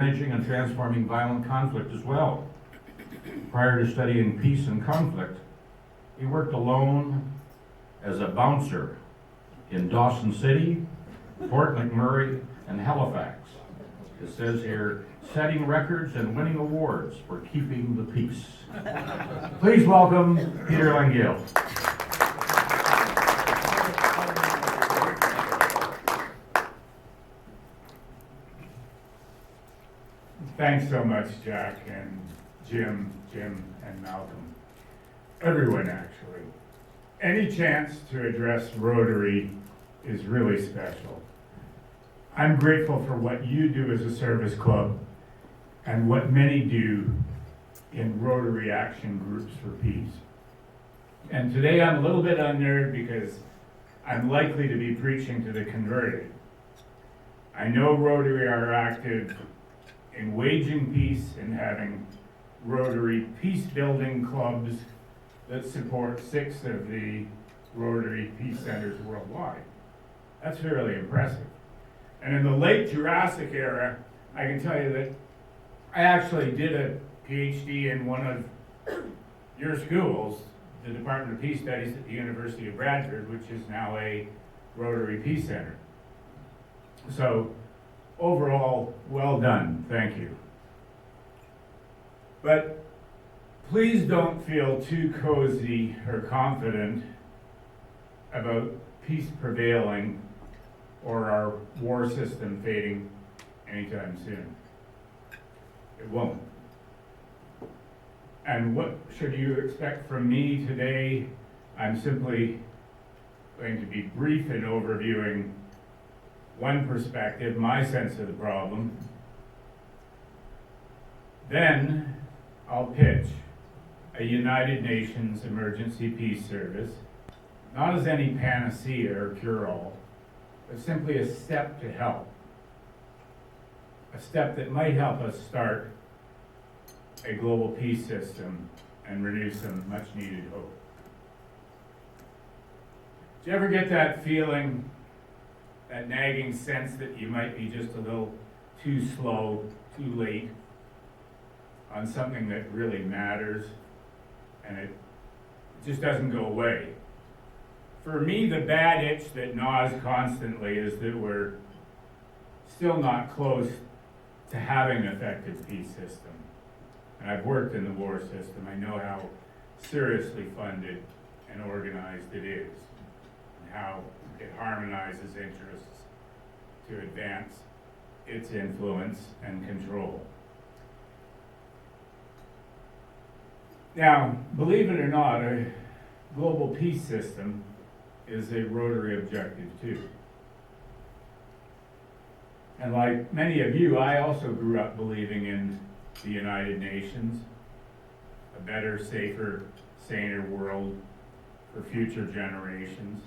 managing and transforming violent conflict as well. Prior to studying peace and conflict, he worked alone as a bouncer in Dawson City, Fort McMurray, and Halifax. It says here, setting records and winning awards for keeping the peace. Please welcome Peter Langille. Thanks so much, Jack and Jim, and Malcolm. Everyone, actually. Any chance to address Rotary is really special. I'm grateful for what you do as a service club and what many do in Rotary action groups for peace. And today I'm a little bit unnerved because I'm likely to be preaching to the converted. I know Rotary are active in waging peace and having Rotary peace-building clubs that support 6 of the Rotary Peace Centers worldwide. That's fairly impressive. And in the late Jurassic era, I can tell you that I actually did a PhD in one of your schools, the Department of Peace Studies at the University of Bradford, which is now a Rotary Peace Center. So, overall, well done, thank you. But please don't feel too cozy or confident about peace prevailing or our war system fading anytime soon. It won't. And what should you expect from me today? I'm simply going to be brief in overviewing one perspective, my sense of the problem. Then I'll pitch a United Nations Emergency Peace Service, not as any panacea or cure-all, but simply a step to help. A step that might help us start a global peace system and renew some much needed hope. Do you ever get that feeling, that nagging sense that you might be just a little too slow, too late on something that really matters, and it just doesn't go away? For me, the bad itch that gnaws constantly is that we're still not close to having an effective peace system. And I've worked in the war system. I know how seriously funded and organized it is, and how it harmonizes interests to advance its influence and control. Now, believe it or not, a global peace system is a Rotary objective too. And like many of you, I also grew up believing in the United Nations, a better, safer, saner world for future generations,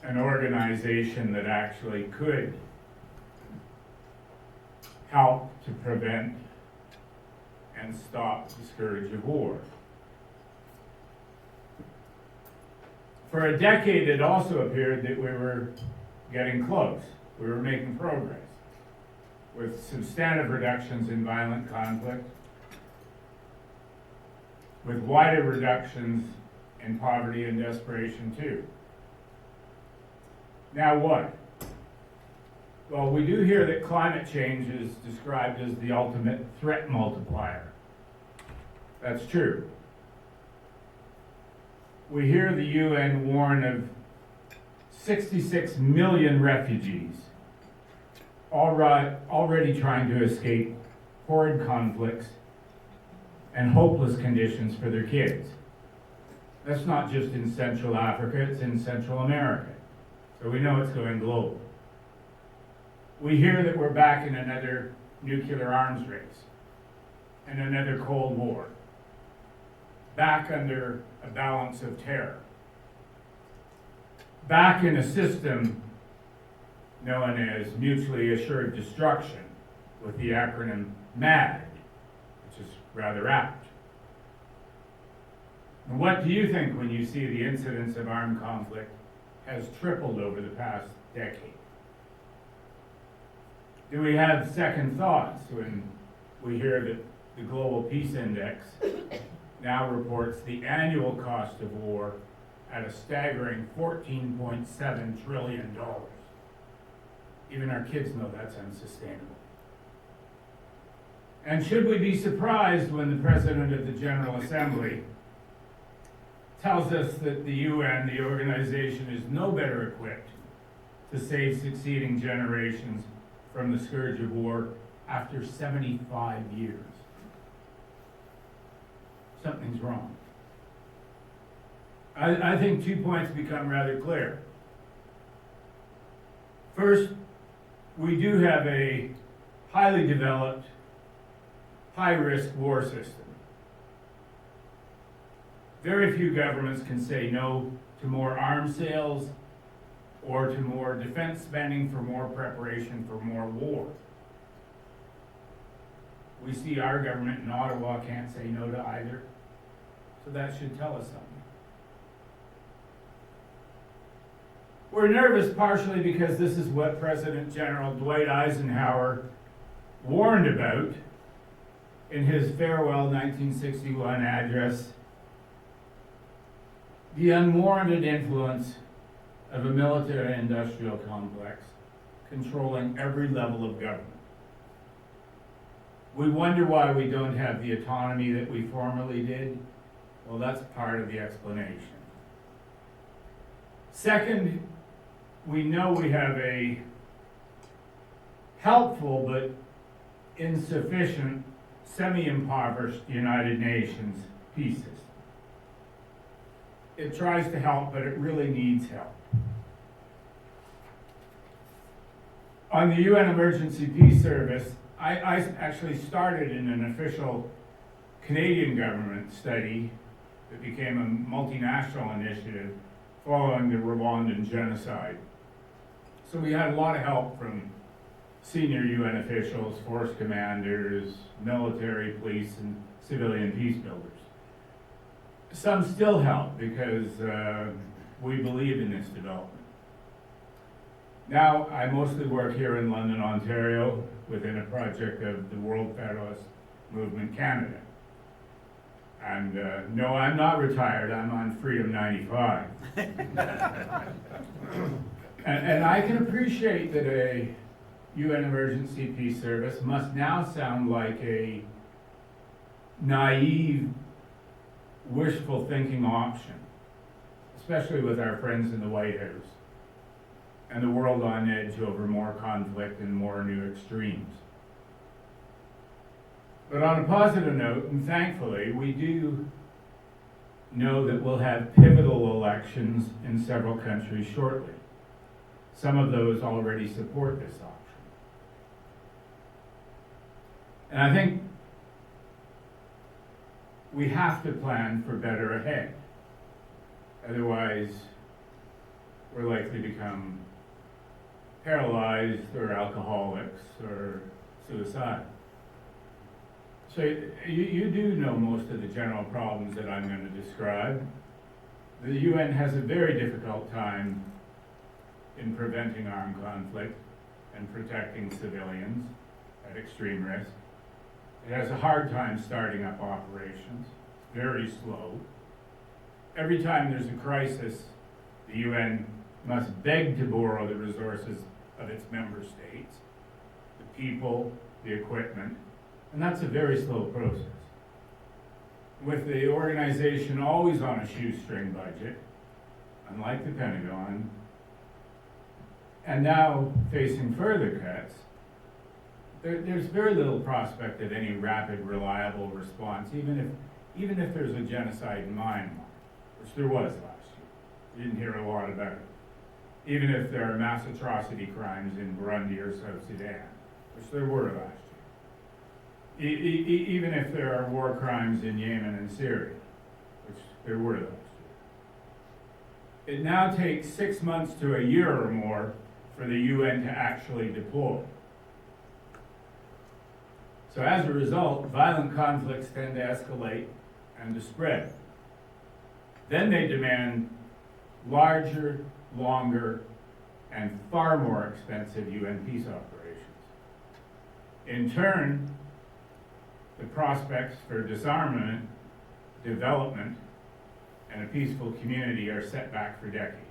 an organization that actually could help to prevent and stop the scourge of war. For a decade, it also appeared that we were getting close. We were making progress with substantive reductions in violent conflict, with wider reductions in poverty and desperation too. Now what? Well, we do hear that climate change is described as the ultimate threat multiplier. That's true. We hear the UN warn of 66 million refugees already trying to escape horrid conflicts and hopeless conditions for their kids. That's not just in Central Africa, it's in Central America. So we know it's going global. We hear that we're back in another nuclear arms race and another Cold War, back under a balance of terror, back in a system known as mutually assured destruction, with the acronym MAD, which is rather apt. And what do you think when you see the incidence of armed conflict has tripled over the past decade? Do we have second thoughts when we hear that the Global Peace Index now reports the annual cost of war at a staggering $14.7 trillion? Even our kids know that's unsustainable. And should we be surprised when the President of the General Assembly tells us that the UN, the organization, is no better equipped to save succeeding generations from the scourge of war after 75 years? Something's wrong. I think 2 points become rather clear. First, we do have a highly developed, high-risk war system. Very few governments can say no to more arms sales or to more defense spending for more preparation for more war. We see our government in Ottawa can't say no to either, so that should tell us something. We're nervous partially because this is what President General Dwight Eisenhower warned about in his farewell 1961 address: the unwarranted influence of a military-industrial complex controlling every level of government. We wonder why we don't have the autonomy that we formerly did. Well, that's part of the explanation. Second, we know we have a helpful but insufficient, semi-impoverished United Nations peace system. It tries to help, but it really needs help. On the UN Emergency Peace Service, I actually started in an official Canadian government study that became a multinational initiative following the Rwandan genocide. So we had a lot of help from senior UN officials, force commanders, military, police, and civilian peace builders. Some still help because we believe in this development. Now, I mostly work here in London, Ontario, within a project of the World Federalist Movement Canada. And no, I'm not retired, I'm on Freedom 95. and I can appreciate that a UN Emergency Peace Service must now sound like a naive, wishful thinking option, especially with our friends in the White House and the world on edge over more conflict and more new extremes. But on a positive note, and thankfully, we do know that we'll have pivotal elections in several countries shortly. Some of those already support this option. And I think we have to plan for better ahead. Otherwise, we're likely to become paralyzed or alcoholics or suicidal. So you do know most of the general problems that I'm going to describe. The UN has a very difficult time in preventing armed conflict and protecting civilians at extreme risk. It has a hard time starting up operations, very slow. Every time there's a crisis, the UN must beg to borrow the resources of its member states, the people, the equipment, and that's a very slow process. With the organization always on a shoestring budget, unlike the Pentagon, and now facing further cuts, there's very little prospect of any rapid, reliable response, even if there's a genocide in Myanmar, which there was last year. You didn't hear a lot about it. Even if there are mass atrocity crimes in Burundi or South Sudan, which there were last year. Even if there are war crimes in Yemen and Syria, which there were last year. It now takes 6 months to a year or more for the UN to actually deploy. So as a result, violent conflicts tend to escalate and to spread. Then they demand larger, longer, and far more expensive UN peace operations. In turn, the prospects for disarmament, development, and a peaceful community are set back for decades.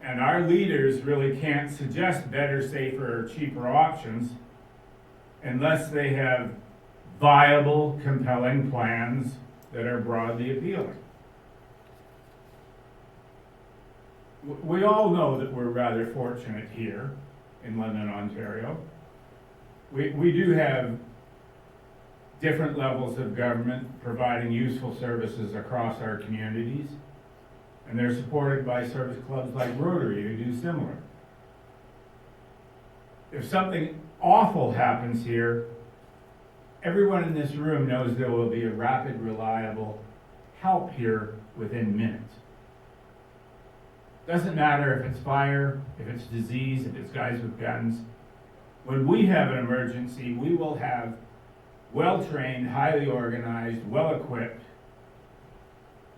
And our leaders really can't suggest better, safer, or cheaper options unless they have viable, compelling plans that are broadly appealing. We all know that we're rather fortunate here in London, Ontario. We do have different levels of government providing useful services across our communities, and they're supported by service clubs like Rotary who do similar. If something awful happens here, everyone in this room knows there will be a rapid, reliable help here within minutes. Doesn't matter if it's fire, if it's disease, if it's guys with guns. When we have an emergency, we will have well-trained, highly organized, well-equipped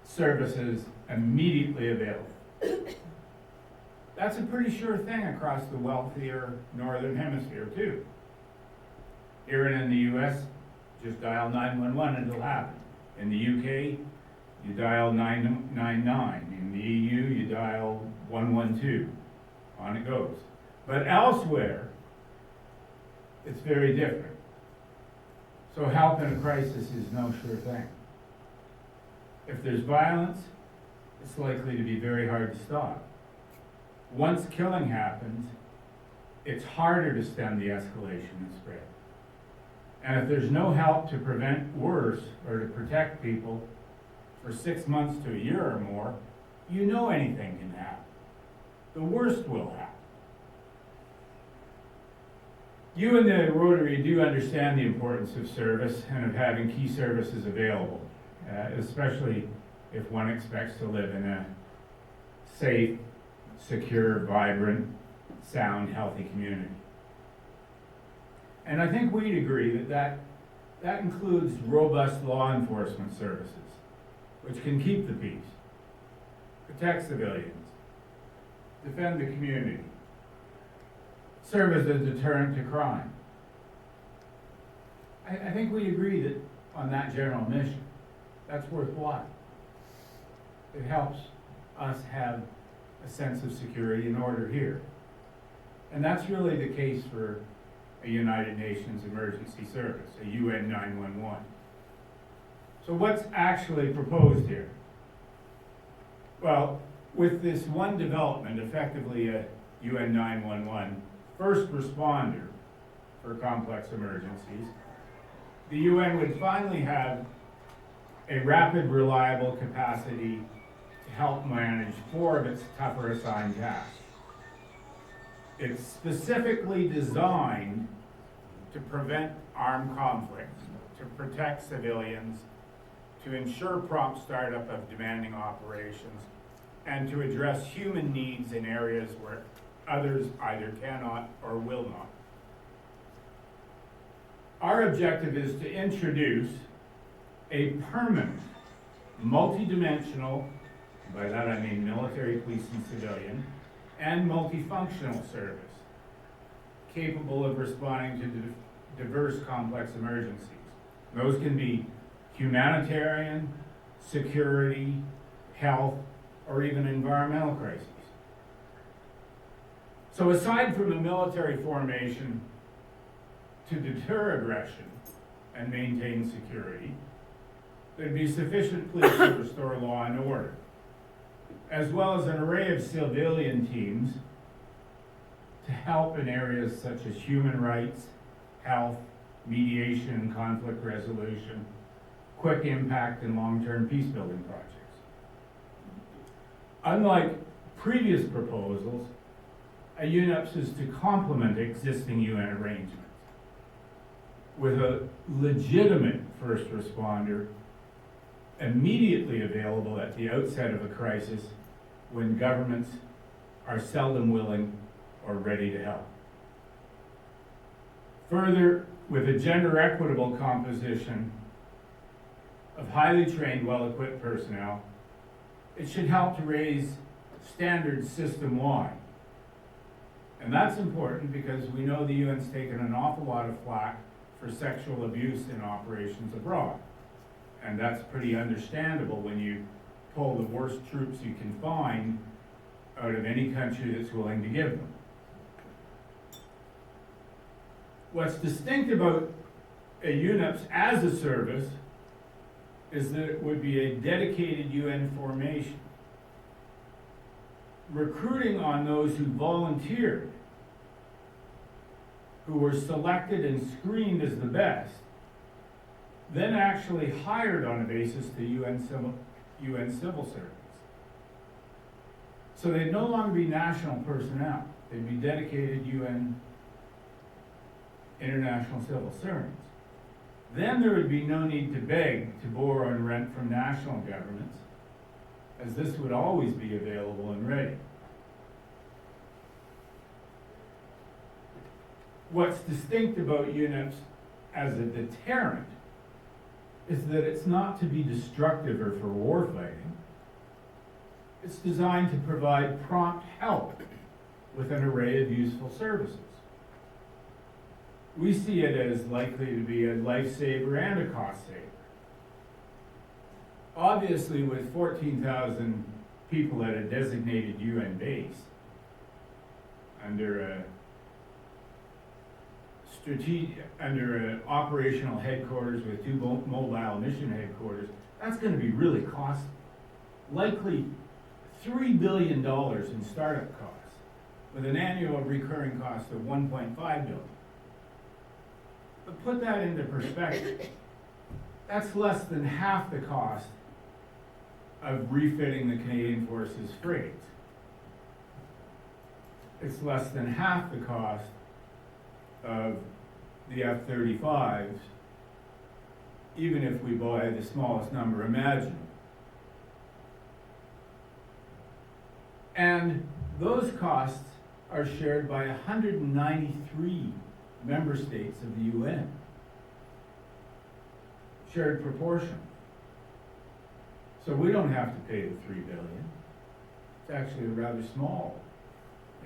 services immediately available. That's a pretty sure thing across the wealthier northern hemisphere too. Here and in the US, just dial 911 and it'll happen. In the UK, you dial 999. In the EU, you dial 112. On it goes. But elsewhere, it's very different. So help in a crisis is no sure thing. If there's violence, it's likely to be very hard to stop. Once killing happens, it's harder to stem the escalation and spread. And if there's no help to prevent worse or to protect people for 6 months to a year or more, you know anything can happen. The worst will happen. You and the Rotary do understand the importance of service and of having key services available, especially if one expects to live in a safe, secure, vibrant, sound, healthy community. And I think we'd agree that includes robust law enforcement services, which can keep the peace, protect civilians, defend the community, serve as a deterrent to crime. I think we agree that on that general mission, that's worthwhile. It helps us have a sense of security and order here. And that's really the case for a United Nations emergency service, a UN 911. So what's actually proposed here? Well, with this one development, effectively a UN 911 first responder for complex emergencies, the UN would finally have a rapid, reliable capacity to help manage 4 of its tougher assigned tasks. It's specifically designed to prevent armed conflict, to protect civilians, to ensure prompt startup of demanding operations, and to address human needs in areas where others either cannot or will not. Our objective is to introduce a permanent, multidimensional, by that I mean military, police, and civilian, and multifunctional service, capable of responding to diverse complex emergencies. Those can be humanitarian, security, health, or even environmental crises. So aside from a military formation to deter aggression and maintain security, there'd be sufficient police to restore law and order, as well as an array of civilian teams to help in areas such as human rights, health, mediation and conflict resolution, quick impact and long-term peace-building projects. Unlike previous proposals, a UNEPS is to complement existing UN arrangements with a legitimate first responder immediately available at the outset of a crisis when governments are seldom willing or ready to help. Further, with a gender equitable composition of highly trained, well-equipped personnel, it should help to raise standards system-wide And that's important because we know the UN's taken an awful lot of flack for sexual abuse in operations abroad. And that's pretty understandable when you pull the worst troops you can find out of any country that's willing to give them. What's distinct about a UNEPS as a service is that it would be a dedicated UN formation, recruiting on those who volunteered, who were selected and screened as the best, then actually hired on a basis to UN civil servants. So they'd no longer be national personnel, they'd be dedicated UN international civil servants. Then there would be no need to beg to borrow and rent from national governments, as this would always be available and ready. What's distinct about UNEPS as a deterrent is that it's not to be destructive or for warfighting. It's designed to provide prompt help with an array of useful services. We see it as likely to be a lifesaver and a cost saver. Obviously, with 14,000 people at a designated UN base, under an operational headquarters with 2 mobile mission headquarters, that's going to be really costly. Likely $3 billion in startup costs, with an annual recurring cost of $1.5 billion. But put that into perspective. That's less than half the cost of refitting the Canadian Forces frigates. It's less than half the cost of the F-35s, even if we buy the smallest number imaginable. And those costs are shared by 193 member states of the UN. Shared proportion. So we don't have to pay the $3 billion. It's actually a rather small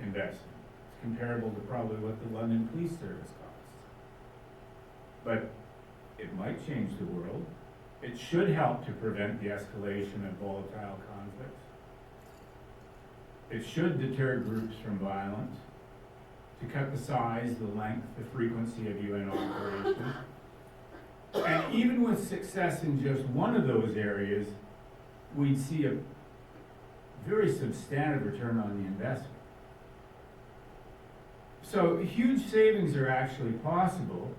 investment. It's comparable to probably what the London Police Service costs. But it might change the world. It should help to prevent the escalation of volatile conflicts. It should deter groups from violence, to cut the size, the length, the frequency of UN operations. And even with success in just one of those areas, we'd see a very substantive return on the investment. So huge savings are actually possible,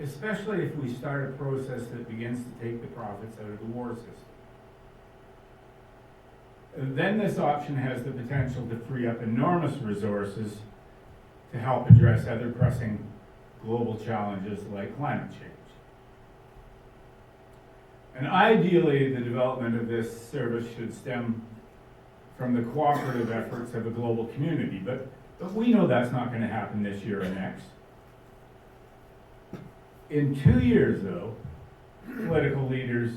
especially if we start a process that begins to take the profits out of the war system. And then this option has the potential to free up enormous resources to help address other pressing global challenges like climate change. And ideally, the development of this service should stem from the cooperative efforts of a global community, but we know that's not going to happen this year or next. In 2 years, though, political leaders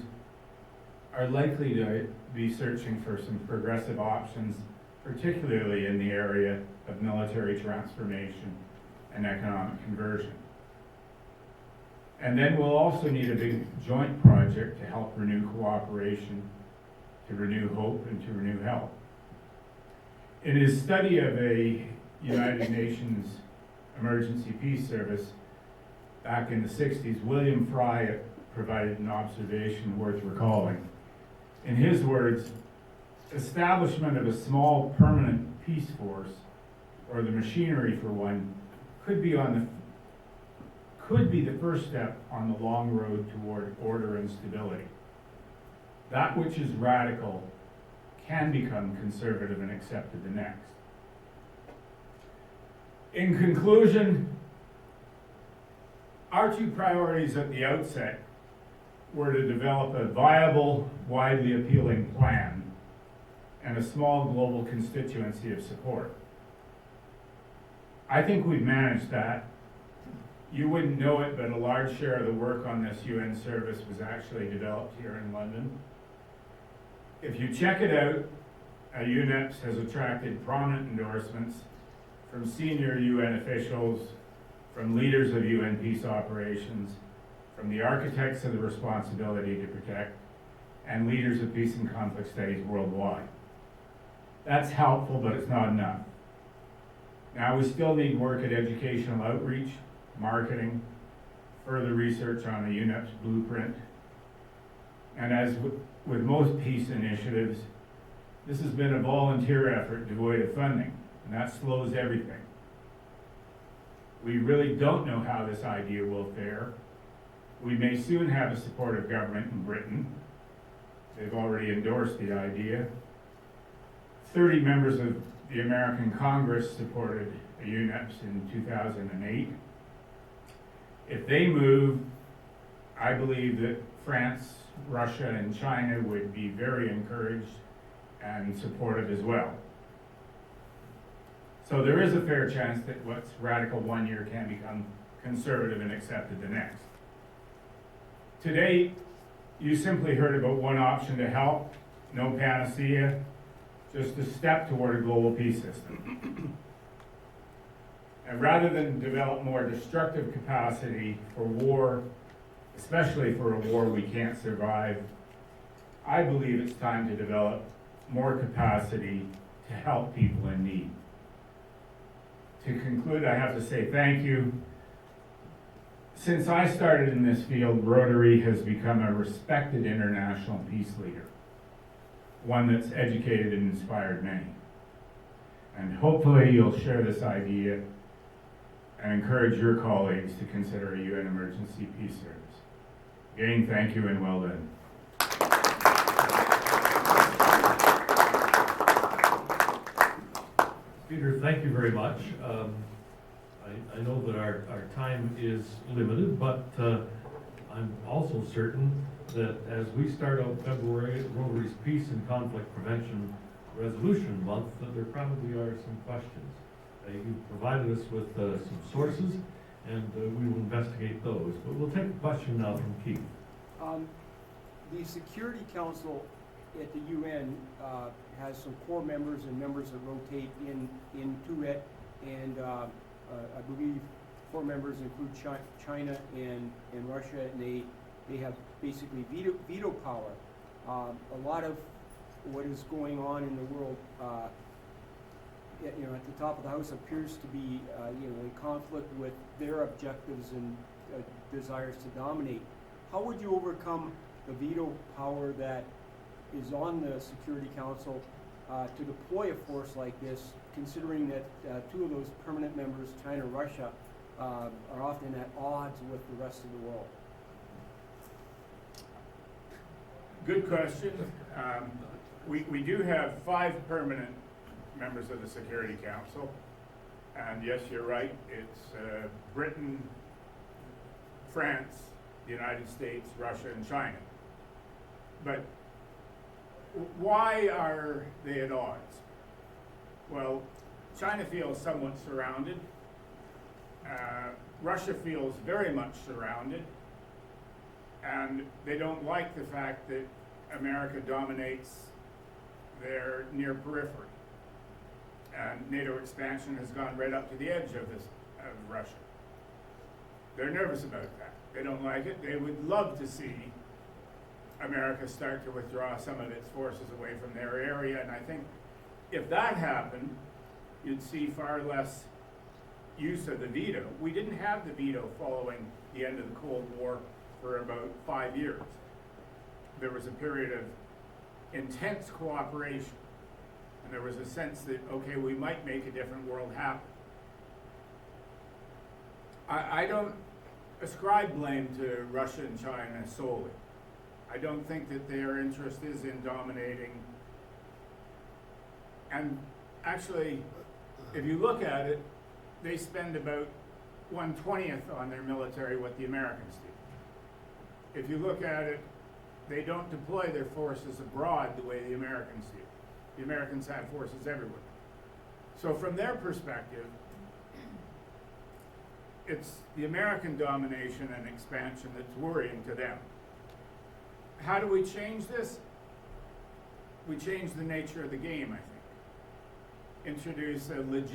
are likely to be searching for some progressive options, particularly in the area of military transformation and economic conversion. And then we'll also need a big joint project to help renew cooperation, to renew hope, and to renew help. In his study of a United Nations emergency peace service back in the 60s, William Fry provided an observation worth recalling. In his words, establishment of a small permanent peace force, or the machinery for one, could be the first step on the long road toward order and stability. That which is radical can become conservative and accepted the next. In conclusion, our 2 priorities at the outset were to develop a viable, widely appealing plan and a small global constituency of support. I think we've managed that. You wouldn't know it, but a large share of the work on this UN service was actually developed here in London. If you check it out, UNEPS has attracted prominent endorsements from senior UN officials, from leaders of UN peace operations, from the architects of the responsibility to protect, and leaders of peace and conflict studies worldwide. That's helpful, but it's not enough. Now, we still need work at educational outreach, marketing, further research on the UNEP's blueprint. And as with most peace initiatives, this has been a volunteer effort devoid of funding, and that slows everything. We really don't know how this idea will fare. We may soon have a supportive government in Britain. They've already endorsed the idea. 30 members of the American Congress supported a UNEPs in 2008. If they move, I believe that France, Russia, and China would be very encouraged and supportive as well. So there is a fair chance that what's radical one year can become conservative and accepted the next. Today, you simply heard about one option to help, no panacea, just a step toward a global peace system. And rather than develop more destructive capacity for war, especially for a war we can't survive, I believe it's time to develop more capacity to help people in need. To conclude, I have to say thank you. Since I started in this field, Rotary has become a respected international peace leader, one that's educated and inspired many. And hopefully you'll share this idea and encourage your colleagues to consider a UN emergency peace service. Again, thank you and well done. Peter, thank you very much. I know that our time is limited, but I'm also certain that as we start out February, Rotary's Peace and Conflict Prevention Resolution Month, that there probably are some questions. You've provided us with some sources, and we will investigate those. But we'll take a question now from Keith. The Security Council at the UN has some core members and members that rotate into it, and I believe core members include China and Russia, and they have basically veto power. A lot of what is going on in the world, at the top of the house appears to be, in conflict with their objectives and desires to dominate. How would you overcome the veto power that is on the Security Council to deploy a force like this, considering that two of those permanent members, China and Russia, are often at odds with the rest of the world? Good question. We do have 5 permanent members of the Security Council. And yes, you're right, it's Britain, France, the United States, Russia, and China. But why are they at odds? Well, China feels somewhat surrounded. Russia feels very much surrounded. And they don't like the fact that America dominates their near periphery. And NATO expansion has gone right up to the edge of Russia. They're nervous about that. They don't like it. They would love to see America start to withdraw some of its forces away from their area. And I think if that happened, you'd see far less use of the veto. We didn't have the veto following the end of the Cold War for about 5 years. There was a period of intense cooperation. And there was a sense that, okay, we might make a different world happen. I don't ascribe blame to Russia and China solely. I don't think that their interest is in dominating. And actually, if you look at it, they spend about 1/20th on their military what the Americans do. If you look at it, they don't deploy their forces abroad the way the Americans do. The Americans have forces everywhere. So from their perspective, it's the American domination and expansion that's worrying to them. How do we change this? We change the nature of the game, I think. Introduce a legitimate